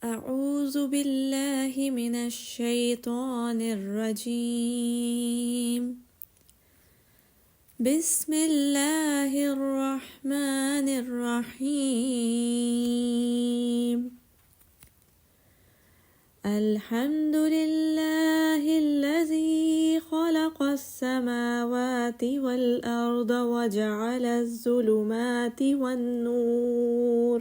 أعوذ بالله من الشيطان الرجيم بسم الله الرحمن الرحيم الحمد لله الذي خلق السماوات والأرض وجعل الظلمات والنور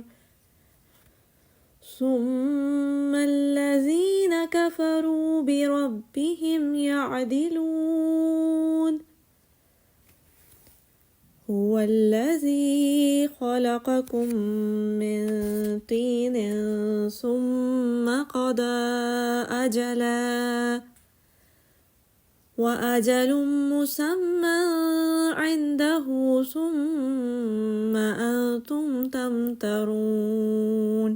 ثم الذين كفروا بربهم يعدلون هو الذي خلقكم من طين ثم قضى أجلا وأجل مسمى عنده ثم أنتم تمترون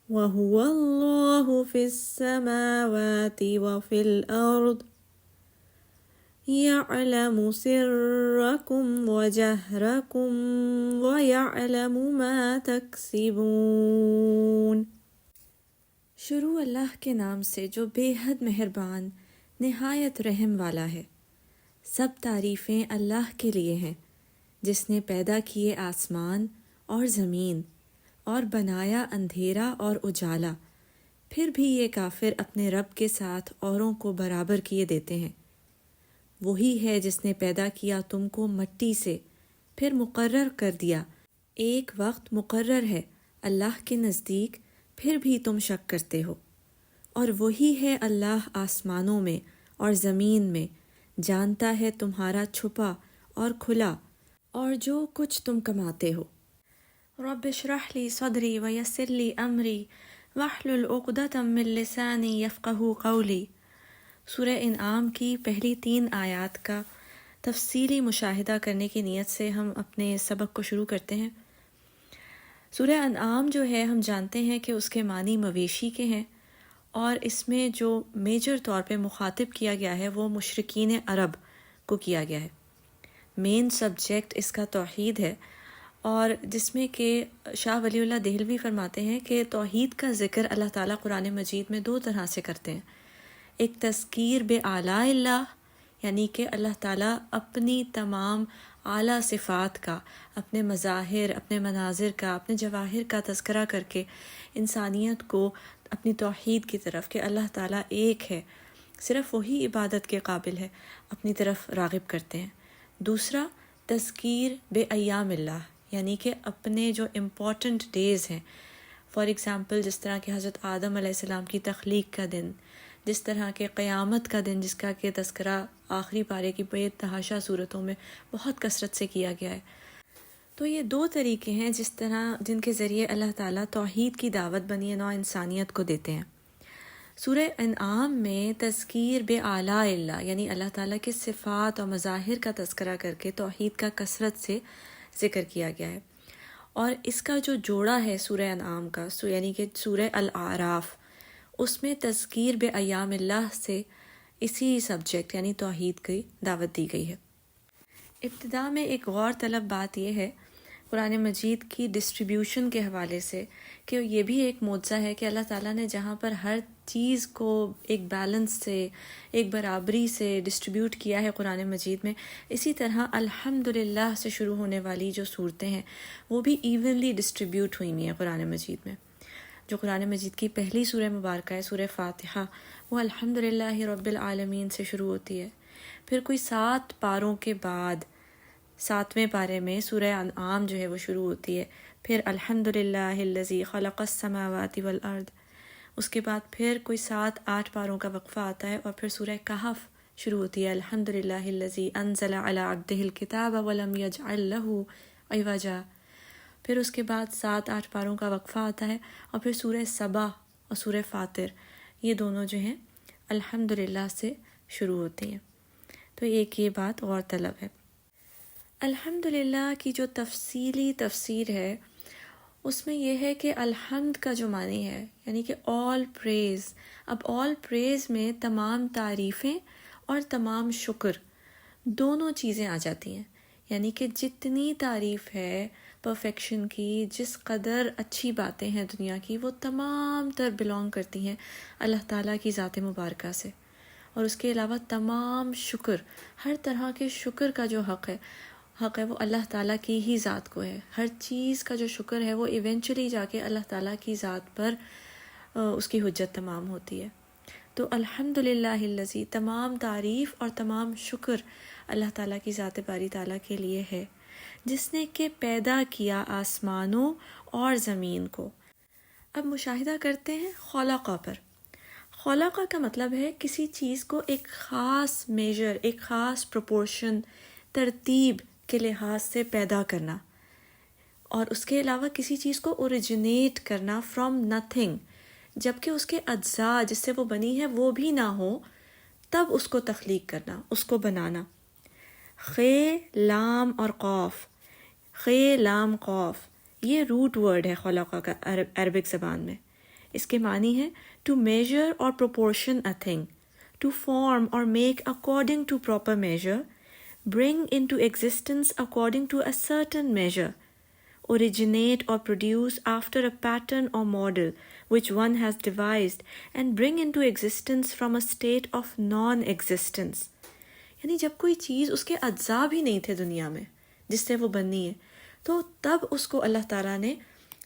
وهو الله في السماوات وفي الأرض يعلم سركم وجهركم ويعلم ما تكسبون۔ شروع اللہ کے نام سے جو بے حد مہربان نہایت رحم والا ہے۔ سب تعریفیں اللہ کے لیے ہیں جس نے پیدا کیے آسمان اور زمین اور بنایا اندھیرا اور اجالا، پھر بھی یہ کافر اپنے رب کے ساتھ اوروں کو برابر کیے دیتے ہیں۔ وہی ہے جس نے پیدا کیا تم کو مٹی سے، پھر مقرر کر دیا، ایک وقت مقرر ہے اللہ کے نزدیک، پھر بھی تم شک کرتے ہو۔ اور وہی ہے اللہ آسمانوں میں اور زمین میں، جانتا ہے تمہارا چھپا اور کھلا اور جو کچھ تم کماتے ہو۔ رب اشرح لی صدری ویسر لی امری واحلل عقدۃ من لسانی یفقہوا قولی۔ سورہ انعام کی پہلی 3 آیات کا تفصیلی مشاہدہ کرنے کی نیت سے ہم اپنے سبق کو شروع کرتے ہیں۔ سورہ انعام جو ہے ہم جانتے ہیں کہ اس کے معنی مویشی کے ہیں، اور اس میں جو میجر طور پہ مخاطب کیا گیا ہے وہ مشرکین عرب کو کیا گیا ہے۔ مین سبجیکٹ اس کا توحید ہے، اور جس میں کہ شاہ ولی اللہ دہلوی فرماتے ہیں کہ توحید کا ذکر اللہ تعالیٰ قرآن مجید میں 2 طرح سے کرتے ہیں۔ ایک تذکیر بے آلاء اللہ، یعنی کہ اللہ تعالیٰ اپنی تمام اعلیٰ صفات کا، اپنے مظاہر، اپنے مناظر کا، اپنے جواہر کا تذکرہ کر کے انسانیت کو اپنی توحید کی طرف، کہ اللہ تعالیٰ ایک ہے، صرف وہی عبادت کے قابل ہے، اپنی طرف راغب کرتے ہیں۔ دوسرا تذکیر بے ایام اللہ، یعنی کہ اپنے جو امپورٹنٹ ڈیز ہیں، فار ایگزامپل جس طرح کہ حضرت آدم علیہ السلام کی تخلیق کا دن، جس طرح کے قیامت کا دن جس کا کہ تذکرہ آخری پارے کی بے تحاشا صورتوں میں بہت کثرت سے کیا گیا ہے۔ تو یہ 2 طریقے ہیں جن کے ذریعے اللہ تعالیٰ توحید کی دعوت بنی نوع انسانیت کو دیتے ہیں۔ سورہ انعام میں تذکیر بے آلاء اللہ، یعنی اللہ تعالیٰ کے صفات اور مظاہر کا تذکرہ کر کے توحید کا کثرت سے ذکر کیا گیا ہے۔ اور اس کا جو جوڑا ہے سورہ انعام کا، یعنی کہ سورہ الاعراف، اس میں تذکیر بے ایام اللہ سے اسی سبجیکٹ یعنی توحید کی دعوت دی گئی ہے۔ ابتدا میں ایک غور طلب بات یہ ہے قرآن مجید کی ڈسٹریبیوشن کے حوالے سے، کہ یہ بھی ایک معجزہ ہے کہ اللہ تعالیٰ نے جہاں پر ہر چیز کو ایک بیلنس سے، ایک برابری سے ڈسٹریبیوٹ کیا ہے قرآن مجید میں، اسی طرح الحمدللہ سے شروع ہونے والی جو صورتیں ہیں وہ بھی ایونلی ڈسٹریبیوٹ ہوئی ہیں قرآن مجید میں۔ جو قرآن مجید کی پہلی سورہ مبارکہ ہے سورہ فاتحہ، وہ الحمدللہ رب العالمین سے شروع ہوتی ہے۔ پھر کوئی 7 پاروں کے بعد 7ویں پارے میں سورہ انعام جو ہے وہ شروع ہوتی ہے، پھر الحمدللہ الذی خلق السماوات والارض، اس کے بعد پھر کوئی 7-8 پاروں کا وقفہ آتا ہے، اور پھر سورہ کہف شروع ہوتی ہے الحمدللہ الذی انزل علی عبدہ الکتاب ولم یجعل لہ عوجا، پھر اس کے بعد 7-8 پاروں کا وقفہ آتا ہے، اور پھر سورہ سبا اور سورہ فاطر، یہ دونوں جو ہیں الحمدللہ سے شروع ہوتی ہیں۔ تو ایک یہ بات غور طلب ہے۔ الحمدللہ کی جو تفصیلی تفسیر ہے اس میں یہ ہے کہ الحمد کا جو معنی ہے یعنی کہ آل پریز، اب آل پریز میں تمام تعریفیں اور تمام شکر دونوں چیزیں آ جاتی ہیں، یعنی کہ جتنی تعریف ہے پرفیکشن کی، جس قدر اچھی باتیں ہیں دنیا کی، وہ تمام تر بلانگ کرتی ہیں اللہ تعالیٰ کی ذات مبارکہ سے. اور اس کے علاوہ تمام شکر، ہر طرح کے شکر کا جو حق ہے وہ اللہ تعالیٰ کی ہی ذات کو ہے. ہر چیز کا جو شکر ہے وہ ایونچولی جا کے اللہ تعالیٰ کی ذات پر اس کی حجت تمام ہوتی ہے. تو الحمدللہ الذی، تمام تعریف اور تمام شکر اللہ تعالیٰ کی ذات باری تعالیٰ کے لیے ہے، جس نے کہ پیدا کیا آسمانوں اور زمین کو. اب مشاہدہ کرتے ہیں خلقہ پر. خلقہ کا مطلب ہے کسی چیز کو ایک خاص میجر، ایک خاص پروپورشن، ترتیب کے لحاظ سے پیدا کرنا، اور اس کے علاوہ کسی چیز کو اوریجنیٹ کرنا فرام نتھنگ، جبکہ اس کے اجزاء جس سے وہ بنی ہے وہ بھی نہ ہو، تب اس کو تخلیق کرنا، اس کو بنانا. خے لام اور قاف، خے لام قاف، یہ روٹ ورڈ ہے خلقہ کا عربک زبان میں. اس کے معنی ہے to measure or proportion a thing, to form or make according to proper measure, bring into existence according to a certain measure, originate or produce after a pattern or model which one has devised and bring into existence from a state of non-existence. یعنی جب کوئی چیز اس کے اجزاء بھی نہیں تھے دنیا میں جس سے وہ بننی ہے، تو تب اس کو اللہ تعالیٰ نے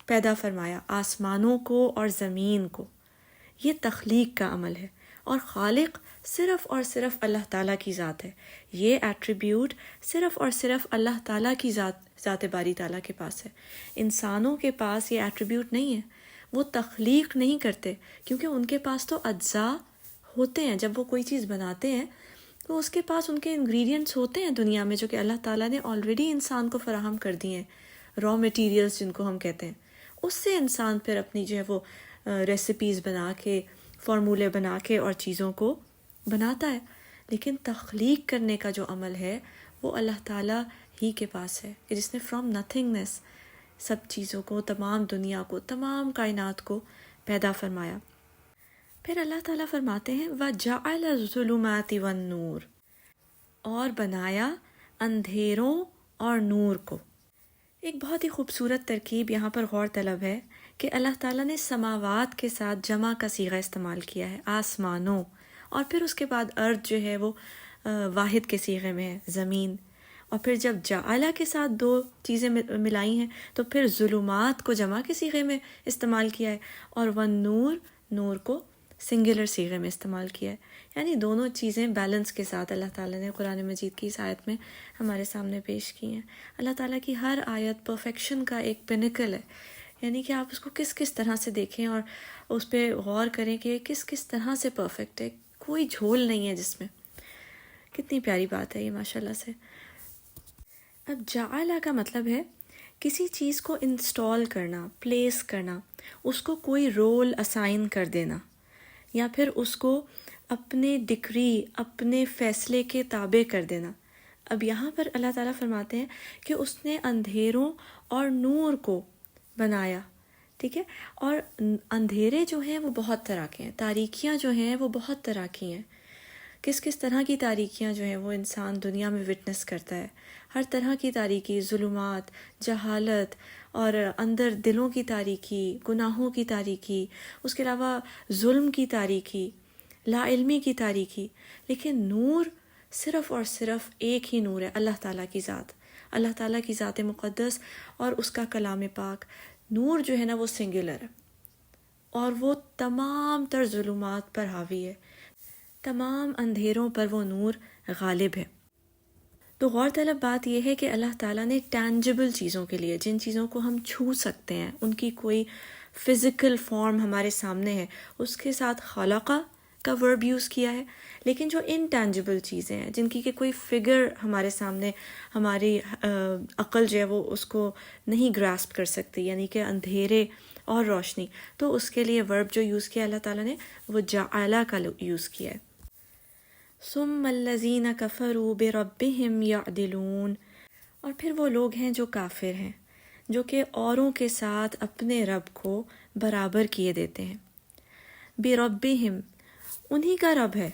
پیدا فرمایا، آسمانوں کو اور زمین کو. یہ تخلیق کا عمل ہے، اور خالق صرف اور صرف اللہ تعالیٰ کی ذات ہے. یہ ایٹریبیوٹ صرف اور صرف اللہ تعالیٰ کی ذات باری تعالیٰ کے پاس ہے. انسانوں کے پاس یہ ایٹریبیوٹ نہیں ہے، وہ تخلیق نہیں کرتے، کیونکہ ان کے پاس تو اجزاء ہوتے ہیں. جب وہ کوئی چیز بناتے ہیں تو اس کے پاس ان کے انگریڈینٹس ہوتے ہیں دنیا میں، جو کہ اللہ تعالیٰ نے آلریڈی انسان کو فراہم کر دیے ہیں، را میٹیریلز جن کو ہم کہتے ہیں. اس سے انسان پھر اپنی جو ہے وہ ریسیپیز بنا کے، فارمولے بنا کے اور چیزوں کو بناتا ہے. لیکن تخلیق کرنے کا جو عمل ہے وہ اللہ تعالیٰ ہی کے پاس ہے، کہ جس نے فرام نتھنگنیس سب چیزوں کو، تمام دنیا کو، تمام کائنات کو پیدا فرمایا. پھر اللہ تعالیٰ فرماتے ہیں وَجَعَلَ الظُّلُمَاتِ وَالنُّورِ، اور بنایا اندھیروں اور نور کو. ایک بہت ہی خوبصورت ترکیب یہاں پر غور طلب ہے کہ اللہ تعالیٰ نے سماوات کے ساتھ جمع کا صیغہ استعمال کیا ہے، آسمانوں، اور پھر اس کے بعد ارض جو ہے وہ واحد کے صیغے میں ہے، زمین. اور پھر جب جعلہ کے ساتھ دو چیزیں ملائی ہیں تو پھر ظلمات کو جمع کے صیغے میں استعمال کیا ہے، اور والنور، نور کو سنگولر صیغے میں استعمال کیا ہے. یعنی دونوں چیزیں بیلنس کے ساتھ اللہ تعالیٰ نے قرآن مجید کی اس آیت میں ہمارے سامنے پیش کی ہیں. اللہ تعالیٰ کی ہر آیت پرفیکشن کا ایک پینیکل ہے، یعنی کہ آپ اس کو کس کس طرح سے دیکھیں اور اس پہ غور کریں کہ کس کس طرح سے پرفیکٹ ہے، کوئی جھول نہیں ہے جس میں. کتنی پیاری بات ہے یہ ماشاءاللہ سے. اب جعلہ کا مطلب ہے کسی چیز کو انسٹال کرنا، پلیس کرنا، اس کو کوئی رول اسائن کر دینا، یا پھر اس کو اپنے ڈکری، اپنے فیصلے کے تابع کر دینا. اب یہاں پر اللہ تعالیٰ فرماتے ہیں کہ اس نے اندھیروں اور نور کو بنایا، ٹھیک ہے. اور اندھیرے جو ہیں وہ بہت طرح کے ہیں، تاریکیاں جو ہیں وہ بہت طرح کی ہیں. کس کس طرح کی تاریکیاں جو ہیں وہ انسان دنیا میں وٹنس کرتا ہے. ہر طرح کی تاریکی، ظلمات، جہالت، اور اندر دلوں کی تاریکی، گناہوں کی تاریکی، اس کے علاوہ ظلم کی تاریکی، لا علمی کی تاریکی. لیکن نور صرف اور صرف ایک ہی نور ہے، اللہ تعالیٰ کی ذات، اللہ تعالیٰ کی ذات مقدس اور اس کا کلام پاک. نور جو ہے نا وہ سنگولر ہے، اور وہ تمام تر ظلمات پر حاوی ہے، تمام اندھیروں پر وہ نور غالب ہے. تو غور طلب بات یہ ہے کہ اللہ تعالیٰ نے ٹینجبل چیزوں کے لیے، جن چیزوں کو ہم چھو سکتے ہیں، ان کی کوئی فزیکل فارم ہمارے سامنے ہے، اس کے ساتھ خلقہ کا ورب یوز کیا ہے. لیکن جو انٹینجبل چیزیں ہیں، جن کی کہ کوئی فگر ہمارے سامنے، ہماری عقل جو ہے وہ اس کو نہیں گراسپ کر سکتی، یعنی کہ اندھیرے اور روشنی، تو اس کے لیے ورب جو یوز کیا اللہ تعالیٰ نے وہ جعلہ کا یوز کیا ہے. ثم الذین کفروا بربہم یعدلون، اور پھر وہ لوگ ہیں جو کافر ہیں، جو کہ اوروں کے ساتھ اپنے رب کو برابر کیے دیتے ہیں. بربہم، انہی کا رب ہے،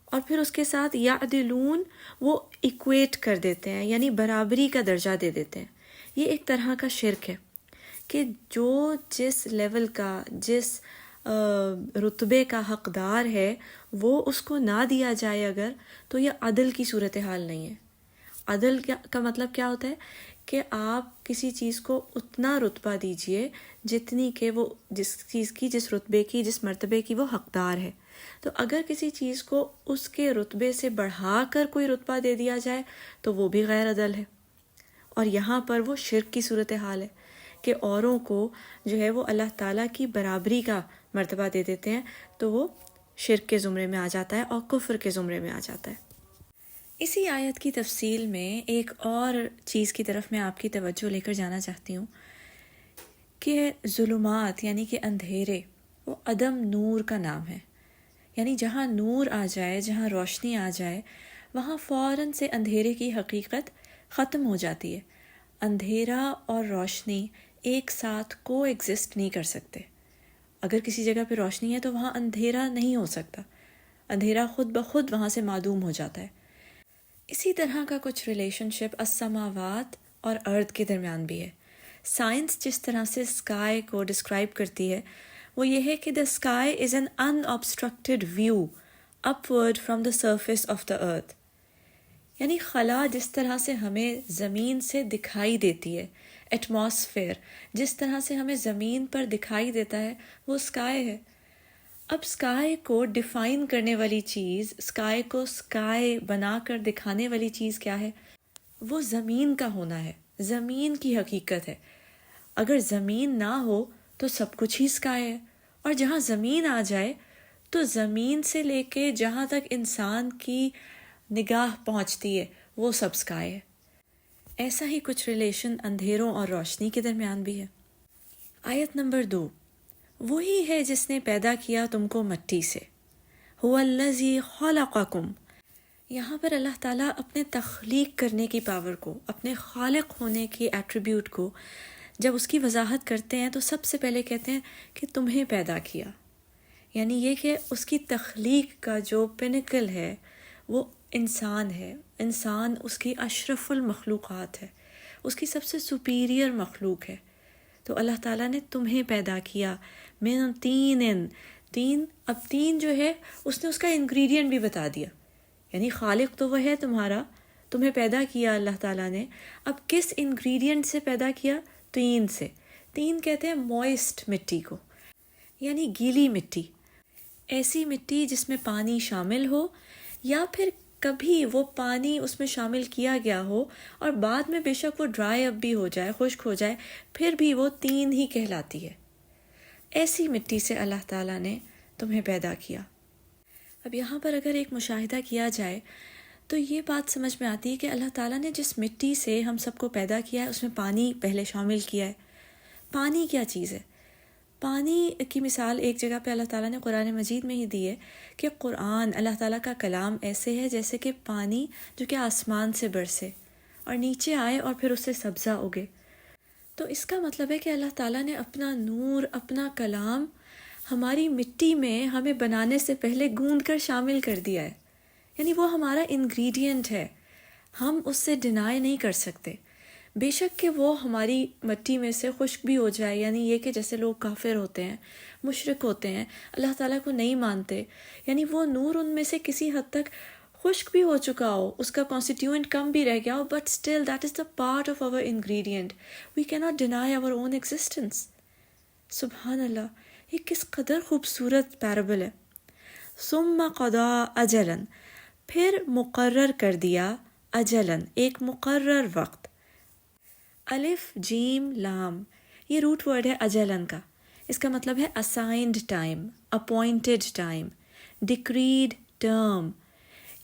اور پھر اس کے ساتھ یعدلون، وہ ایکویٹ کر دیتے ہیں، یعنی برابری کا درجہ دے دیتے ہیں. یہ ایک طرح کا شرک ہے کہ جو جس لیول کا، جس رتبے کا حقدار ہے وہ اس کو نہ دیا جائے اگر، تو یہ عدل کی صورتحال نہیں ہے۔ عدل کا مطلب کیا ہوتا ہے کہ آپ کسی چیز کو اتنا رتبہ دیجئے جتنی کہ وہ جس چیز کی، جس رتبے کی، جس مرتبے کی وہ حقدار ہے۔ تو اگر کسی چیز کو اس کے رتبے سے بڑھا کر کوئی رتبہ دے دیا جائے تو وہ بھی غیر عدل ہے، اور یہاں پر وہ شرک کی صورتحال ہے کہ اوروں کو جو ہے وہ اللہ تعالیٰ کی برابری کا مرتبہ دے دیتے ہیں، تو وہ شرک کے زمرے میں آ جاتا ہے اور کفر کے زمرے میں آ جاتا ہے۔ اسی آیت کی تفصیل میں ایک اور چیز کی طرف میں آپ کی توجہ لے کر جانا چاہتی ہوں کہ ظلمات یعنی کہ اندھیرے وہ عدم نور کا نام ہے، یعنی جہاں نور آ جائے، جہاں روشنی آ جائے، وہاں فوراً سے اندھیرے کی حقیقت ختم ہو جاتی ہے۔ اندھیرا اور روشنی ایک ساتھ کو ایگزسٹ نہیں کر سکتے۔ اگر کسی جگہ پہ روشنی ہے تو وہاں اندھیرا نہیں ہو سکتا، اندھیرا خود بخود وہاں سے معدوم ہو جاتا ہے۔ اسی طرح کا کچھ ریلیشن شپ السماوات اور ارتھ کے درمیان بھی ہے۔ سائنس جس طرح سے اسکائی کو ڈسکرائب کرتی ہے وہ یہ ہے کہ دا اسکائی از این ان obstructed view upward from the surface of the earth, یعنی خلا جس طرح سے ہمیں زمین سے دکھائی دیتی ہے، ایٹماسفیئر جس طرح سے ہمیں زمین پر دکھائی دیتا ہے، وہ اسکائی ہے۔ اب اسکائی کو ڈیفائن کرنے والی چیز، اسکائی کو اسکائی بنا کر دکھانے والی چیز کیا ہے؟ وہ زمین کا ہونا ہے، زمین کی حقیقت ہے۔ اگر زمین نہ ہو تو سب کچھ ہی اسکائی ہے، اور جہاں زمین آ جائے تو زمین سے لے کے جہاں تک انسان کی نگاہ پہنچتی ہے وہ سب اسکائی ہے۔ ایسا ہی کچھ ریلیشن اندھیروں اور روشنی کے درمیان بھی ہے۔ آیت نمبر 2، وہی ہے جس نے پیدا کیا تم کو مٹی سے، هو الذی خلقکم۔ یہاں پر اللہ تعالیٰ اپنے تخلیق کرنے کی پاور کو، اپنے خالق ہونے کی ایٹریبیوٹ کو جب اس کی وضاحت کرتے ہیں تو سب سے پہلے کہتے ہیں کہ تمہیں پیدا کیا، یعنی یہ کہ اس کی تخلیق کا جو پینیکل ہے وہ انسان ہے۔ انسان اس کی اشرف المخلوقات ہے، اس کی سب سے سپیریئر مخلوق ہے۔ تو اللہ تعالیٰ نے تمہیں پیدا کیا من تین، اب تین جو ہے اس نے اس کا انگریڈینٹ بھی بتا دیا، یعنی خالق تو وہ ہے تمہارا، تمہیں پیدا کیا اللہ تعالیٰ نے۔ اب کس انگریڈینٹ سے پیدا کیا؟ تین سے۔ تین کہتے ہیں موئسٹ مٹی کو، یعنی گیلی مٹی، ایسی مٹی جس میں پانی شامل ہو، یا پھر کبھی وہ پانی اس میں شامل کیا گیا ہو اور بعد میں بے شک وہ ڈرائی اپ بھی ہو جائے، خشک ہو جائے، پھر بھی وہ تین ہی کہلاتی ہے۔ ایسی مٹی سے اللہ تعالیٰ نے تمہیں پیدا کیا۔ اب یہاں پر اگر ایک مشاہدہ کیا جائے تو یہ بات سمجھ میں آتی ہے کہ اللہ تعالیٰ نے جس مٹی سے ہم سب کو پیدا کیا ہے اس میں پانی پہلے شامل کیا ہے۔ پانی کیا چیز ہے؟ پانی کی مثال ایک جگہ پہ اللہ تعالیٰ نے قرآن مجید میں ہی دی ہے کہ قرآن اللہ تعالیٰ کا کلام ایسے ہے جیسے کہ پانی جو کہ آسمان سے برسے اور نیچے آئے اور پھر اس سے سبزہ اگے۔ تو اس کا مطلب ہے کہ اللہ تعالیٰ نے اپنا نور، اپنا کلام ہماری مٹی میں ہمیں بنانے سے پہلے گوندھ کر شامل کر دیا ہے، یعنی وہ ہمارا انگریڈینٹ ہے، ہم اس سے ڈینائی نہیں کر سکتے۔ بے شک کہ وہ ہماری مٹی میں سے خشک بھی ہو جائے، یعنی یہ کہ جیسے لوگ کافر ہوتے ہیں، مشرک ہوتے ہیں، اللہ تعالیٰ کو نہیں مانتے، یعنی وہ نور ان میں سے کسی حد تک خشک بھی ہو چکا ہو، اس کا کانسٹیٹیوئنٹ کم بھی رہ گیا ہو، but still that is the part of our ingredient, we can not deny our own existence. سبحان اللہ، یہ کس قدر خوبصورت پیرابل ہے۔ ثم قضا اجلا، پھر مقرر کر دیا، اجلاً ایک مقرر وقت۔ الف جیم لام، یہ روٹ ورڈ ہے اجلاً کا، اس کا مطلب ہے assigned time, appointed time, decreed term,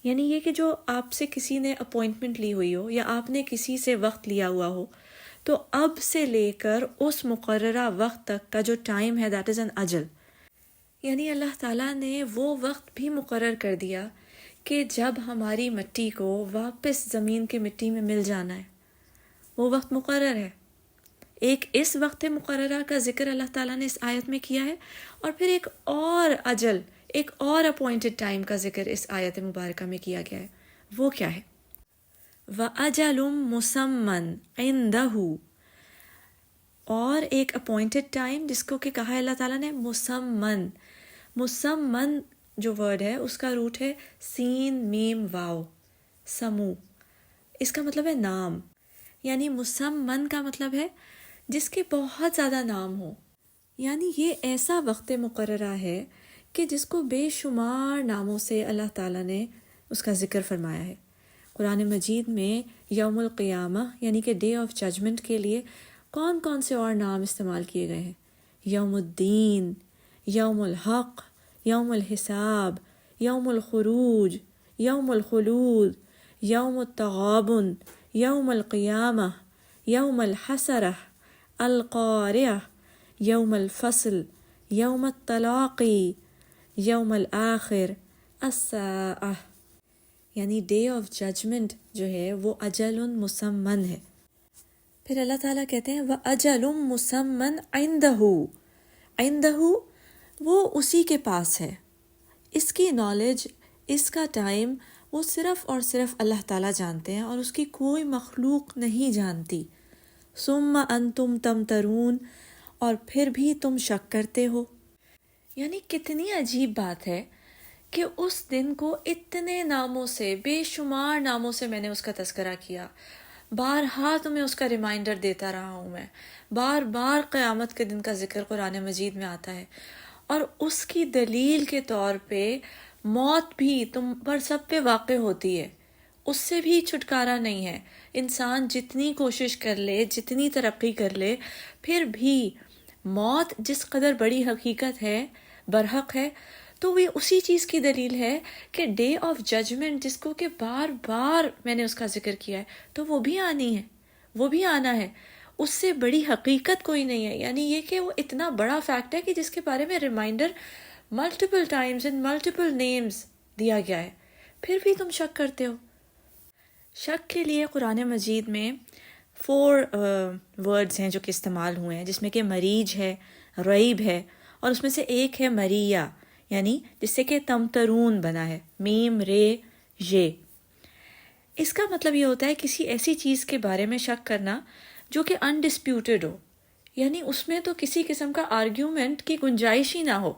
یعنی یہ کہ جو آپ سے کسی نے اپوائنٹمنٹ لی ہوئی ہو یا آپ نے کسی سے وقت لیا ہوا ہو، تو اب سے لے کر اس مقررہ وقت تک کا جو ٹائم ہے دیٹ از این اجل، یعنی اللہ تعالیٰ نے وہ وقت بھی مقرر کر دیا کہ جب ہماری مٹی کو واپس زمین کے مٹی میں مل جانا ہے، وہ وقت مقرر ہے۔ ایک اس وقت مقررہ کا ذکر اللہ تعالیٰ نے اس آیت میں کیا ہے، اور پھر ایک اور اجل، ایک اور اپوائنٹڈ ٹائم کا ذکر اس آیت مبارکہ میں کیا گیا ہے۔ وہ کیا ہے؟ وَأَجَلٌ مُّسَمًّى عِندَهُ، اور ایک اپوائنٹڈ ٹائم جس کو کہ کہا ہے اللہ تعالیٰ نے مسمن. مسمن جو ورڈ ہے اس کا روٹ ہے سین میم واو سمو. اس کا مطلب ہے نام. یعنی مسمن کا مطلب ہے جس کے بہت زیادہ نام ہو. یعنی یہ ایسا وقت مقررہ ہے کہ جس کو بے شمار ناموں سے اللہ تعالیٰ نے اس کا ذکر فرمایا ہے. قرآن مجید میں یوم القیامہ یعنی کہ ڈے آف ججمنٹ کے لیے کون کون سے اور نام استعمال کیے گئے ہیں؟ یوم الدین، یوم الحق، یوم الحساب، یوم الخروج، یوم الخلود، یوم التغابن، یوم القیامہ، یوم الحسرہ، القارعہ، یوم الفصل، یوم التلاقی، یوم الآخر، الساعہ. یعنی ڈے آف ججمنٹ جو ہے وہ اجل مسمن ہے. پھر اللہ تعالیٰ کہتے ہیں وَأَجَلٌ مُّسَمًّى عِندَهُ. عِندَهُ وہ اسی کے پاس ہے. اس کی نالج، اس کا ٹائم وہ صرف اور صرف اللہ تعالیٰ جانتے ہیں اور اس کی کوئی مخلوق نہیں جانتی. ثُمَّ أَنْتُمْ تَمْتَرُونَ اور پھر بھی تم شک کرتے ہو. یعنی کتنی عجیب بات ہے کہ اس دن کو اتنے ناموں سے، بے شمار ناموں سے میں نے اس کا تذکرہ کیا. بارہا تمہیں اس کا ریمائنڈر دیتا رہا ہوں میں. بار بار قیامت کے دن کا ذکر قرآن مجید میں آتا ہے. اور اس کی دلیل کے طور پہ موت بھی تم پر سب پہ واقع ہوتی ہے. اس سے بھی چھٹکارا نہیں ہے. انسان جتنی کوشش کر لے، جتنی ترقی کر لے، پھر بھی موت جس قدر بڑی حقیقت ہے، برحق ہے، تو وہ اسی چیز کی دلیل ہے کہ ڈے آف ججمنٹ جس کو کہ بار بار میں نے اس کا ذکر کیا ہے، تو وہ بھی آنی ہے، وہ بھی آنا ہے. اس سے بڑی حقیقت کوئی نہیں ہے. یعنی یہ کہ وہ اتنا بڑا فیکٹ ہے کہ جس کے بارے میں reminder multiple times in multiple names دیا گیا ہے، پھر بھی تم شک کرتے ہو. شک کے لیے قرآن مجید میں 4 ورڈز ہیں جو کہ استعمال ہوئے ہیں، جس میں کہ مریج ہے، ریب ہے، اور اس میں سے ایک ہے مریہ، یعنی جس سے کہ تمترون بنا ہے، میم رے یہ. اس کا مطلب یہ ہوتا ہے کسی ایسی چیز کے بارے میں شک کرنا جو کہ انڈسپیوٹڈ ہو. یعنی اس میں تو کسی قسم کا آرگیومنٹ کی گنجائش ہی نہ ہو.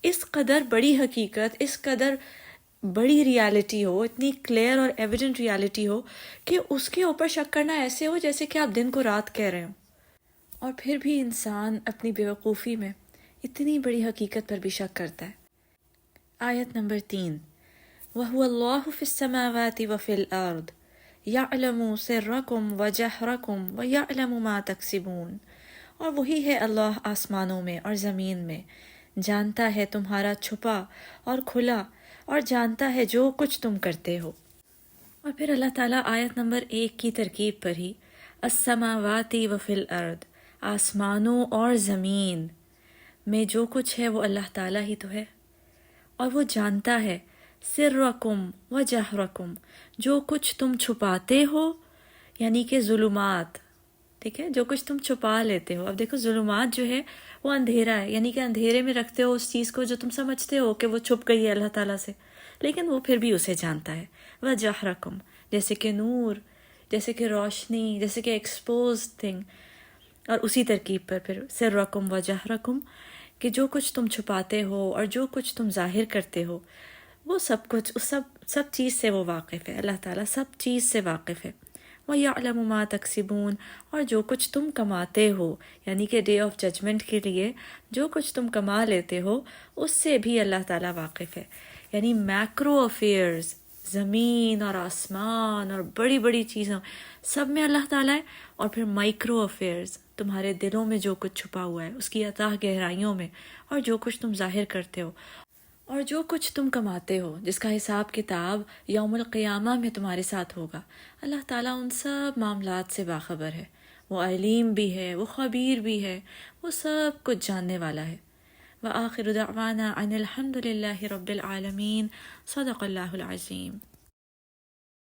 اس قدر بڑی حقیقت، اس قدر بڑی ریالٹی ہو، اتنی کلیئر اور ایویڈنٹ ریالٹی ہو کہ اس کے اوپر شک کرنا ایسے ہو جیسے کہ آپ دن کو رات کہہ رہے ہو. اور پھر بھی انسان اپنی بیوقوفی میں اتنی بڑی حقیقت پر بھی شک کرتا ہے. آیت نمبر 3 وَهُوَ اللَّهُ فِي السَّمَاوَاتِ وَفِي الْأَرْضِ يَعْلَمُ سِرَّكُمْ وَجَهْرَكُمْ وَيَعْلَمُ مَا تَكْسِبُونَ. اور وہی ہے اللہ آسمانوں میں اور زمین میں، جانتا ہے تمہارا چھپا اور کھلا، اور جانتا ہے جو کچھ تم کرتے ہو. اور پھر اللہ تعالیٰ آیت نمبر 1 کی ترکیب پر ہی السماوات وفی الارض، آسمانوں اور زمین میں جو کچھ ہے وہ اللہ تعالیٰ ہی تو ہے. اور وہ جانتا ہے سرکم و جہرکم، جو کچھ تم چھپاتے ہو، یعنی کہ ظلمات، ٹھیک ہے، جو کچھ تم چھپا لیتے ہو. اب دیکھو ظلمات جو ہے وہ اندھیرا ہے، یعنی کہ اندھیرے میں رکھتے ہو اس چیز کو جو تم سمجھتے ہو کہ وہ چھپ گئی ہے اللہ تعالیٰ سے، لیکن وہ پھر بھی اسے جانتا ہے. وجہرکم، جیسے کہ نور، جیسے کہ روشنی، جیسے کہ ایکسپوز تھنگ. اور اسی ترکیب پر پھر سرکم وجہرکم، کہ جو کچھ تم چھپاتے ہو اور جو کچھ تم ظاہر کرتے ہو، وہ سب کچھ، اس سب چیز سے وہ واقف ہے. اللہ تعالیٰ سب چیز سے واقف ہے. وَيَعْلَمُ مَا تَكْسِبُونَ، اور جو کچھ تم کماتے ہو، یعنی کہ ڈے آف ججمنٹ کے لیے جو کچھ تم کما لیتے ہو اس سے بھی اللہ تعالیٰ واقف ہے. یعنی میکرو افیئرز، زمین اور آسمان اور بڑی بڑی چیزوں، سب میں اللہ تعالیٰ ہے. اور پھر مائکرو افیئرز، تمہارے دلوں میں جو کچھ چھپا ہوا ہے اس کی اتاہ گہرائیوں میں، اور جو کچھ تم ظاہر کرتے ہو، اور جو کچھ تم کماتے ہو جس کا حساب کتاب یوم القیامہ میں تمہارے ساتھ ہوگا. اللہ تعالیٰ ان سب معاملات سے باخبر ہے. وہ علیم بھی ہے، وہ خبیر بھی ہے، وہ سب کچھ جاننے والا ہے. وآخر دعوانا ان الحمد للہ رب العالمین. صدق اللہ العظیم.